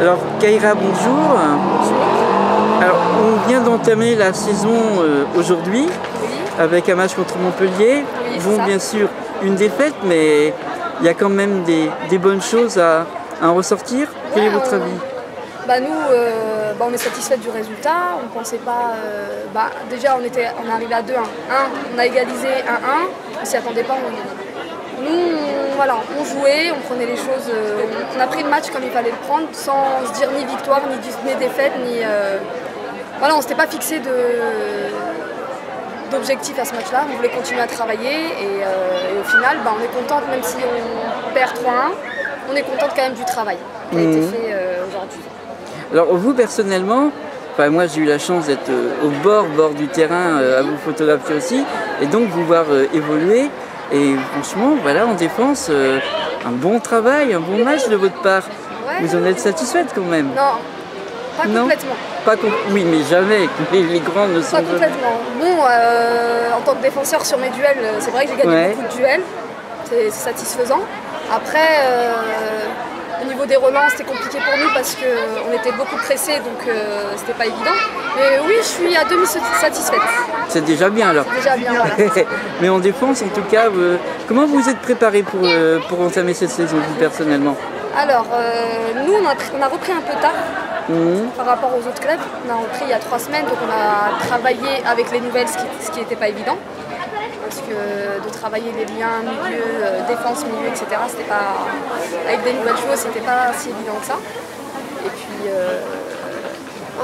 Alors Kaira, bonjour. Alors on vient d'entamer la saison aujourd'hui avec un match contre Montpellier. Bon, bien sûr une défaite, mais il y a quand même des bonnes choses à en ressortir. Quel est votre avis? Nous, on est satisfait du résultat. On pensait pas. Déjà, on est arrivé à 2-1. On a égalisé 1-1. On s'y attendait pas. Nous, on jouait, on prenait les choses. On a pris le match comme il fallait le prendre, sans se dire ni victoire, ni défaite, ni. On ne s'était pas fixé d'objectif à ce match-là. On voulait continuer à travailler et au final, on est contente, même si on perd 3-1, on est contente quand même du travail qui a été fait aujourd'hui. Alors vous personnellement, moi j'ai eu la chance d'être au bord du terrain, à vous photographier aussi, et donc vous voir évoluer. Et franchement, voilà, en défense, un bon travail, un bon match de votre part. Ouais. Vous en êtes satisfaite quand même? Non, pas complètement. Oui, mais jamais. Les grands ne sont pas complètement. Bon, en tant que défenseur sur mes duels, c'est vrai que j'ai gagné beaucoup de duels. C'est satisfaisant. Après, au niveau des relances, c'était compliqué pour nous parce qu'on était beaucoup pressés, donc c'était pas évident. Mais oui, je suis à demi satisfaite. C'est déjà bien alors. C'est déjà bien, voilà. Mais en défense, en tout cas, comment vous êtes préparé pour entamer cette saison, vous personnellement? Alors, nous, on a repris un peu tard par rapport aux autres clubs. On a repris il y a 3 semaines, donc on a travaillé avec les nouvelles, ce qui n'était pas évident. Parce que de travailler les liens, milieu, défense, milieu, etc., c'était pas, avec des nouvelles choses, c'était pas si évident que ça. Et puis,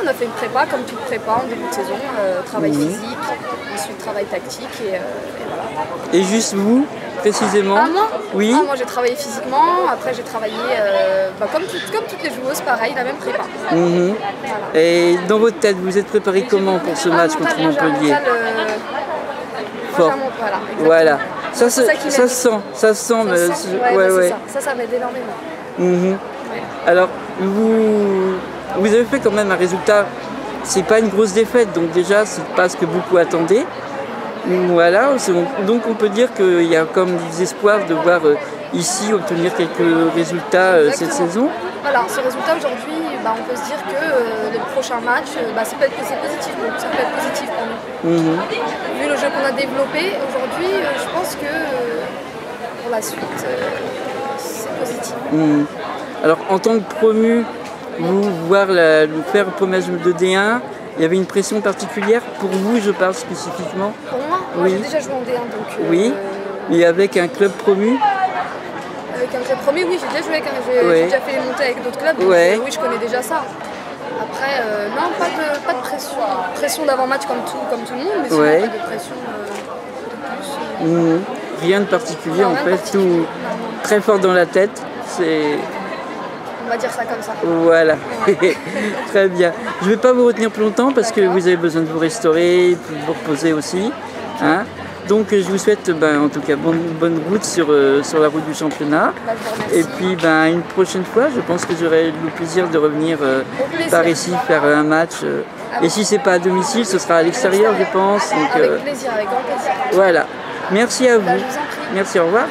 on a fait une prépa, comme toute prépa en début de saison, travail physique, ensuite travail tactique, et voilà. Et juste vous, précisément? Moi? Oui. Moi j'ai travaillé physiquement, après j'ai travaillé, comme toutes les joueuses, pareil, la même prépa. Voilà. Et dans votre tête, vous êtes préparé comment pour ce match contre Montpellier? Voilà, ça se sent. Ça m'aide énormément. Alors, vous avez fait quand même un résultat, c'est pas une grosse défaite, donc déjà c'est pas ce que beaucoup attendaient. Voilà, donc on peut dire qu'il y a comme des espoirs de voir ici obtenir quelques résultats cette saison. Voilà, ce résultat aujourd'hui, on peut se dire que les prochains matchs, ça peut être positif pour nous. Vu le jeu qu'on a développé aujourd'hui, je pense que pour la suite, c'est positif. Alors en tant que promu, vous faire promesse de D1, il y avait une pression particulière pour vous, je parle spécifiquement? Pour moi, j'ai déjà joué en D1, donc... Oui, mais avec un club promu? Avec un club promu, oui, j'ai déjà joué, j'ai déjà fait les montées avec d'autres clubs, donc oui, je connais déjà ça. Après, non, pas de pression. Pression d'avant-match comme tout le monde, mais sinon pas de pression de plus. Rien de particulier en fait, tout très fort dans la tête. On va dire ça comme ça. Voilà, très bien. Je ne vais pas vous retenir plus longtemps parce que vous avez besoin de vous restaurer, de vous reposer aussi. Hein. Donc je vous souhaite en tout cas bonne route sur la route du championnat. Et puis une prochaine fois, je pense que j'aurai le plaisir de revenir par ici faire un match. Et si c'est pas à domicile, ce sera à l'extérieur, je pense. Donc, avec plaisir, avec grand plaisir. Voilà. Merci à vous. Je vous en prie. Merci, au revoir.